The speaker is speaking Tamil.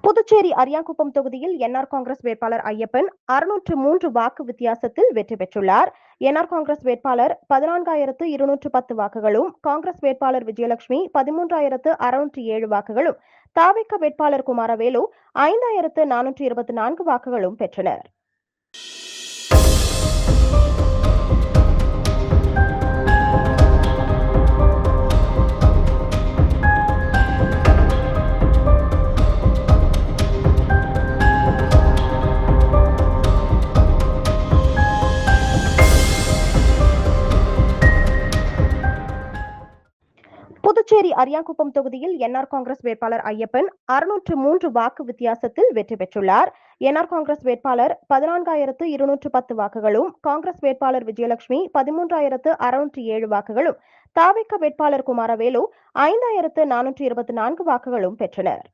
புதுச்சேரி அரியாங்குப்பம் தொகுதியில் என்ஆர் காங்கிரஸ் வேட்பாளர் ஐயப்பன் 603 வாக்கு வித்தியாசத்தில் வெற்றி பெற்றுள்ளார். என்ஆர் காங்கிரஸ் வேட்பாளர் 14,210 வாக்குகளும், காங்கிரஸ் வேட்பாளர் விஜயலட்சுமி 13,607 வாக்குகளும், தவிக வேட்பாளர் குமாரவேலு 5,424 வாக்குகளும் பெற்றனர். புதுச்சேரி அரியாங்குப்பம் தொகுதியில் என்ஆர் காங்கிரஸ் வேட்பாளர் ஐயப்பன் 603 வாக்கு வித்தியாசத்தில் வெற்றி பெற்றுள்ளார். என்ஆர் காங்கிரஸ் வேட்பாளர் 14,210 வாக்குகளும், காங்கிரஸ் வேட்பாளர் விஜயலட்சுமி 13,607 வாக்குகளும், தவிக வேட்பாளர் குமாரவேலு 5,424 வாக்குகளும் பெற்றனர்.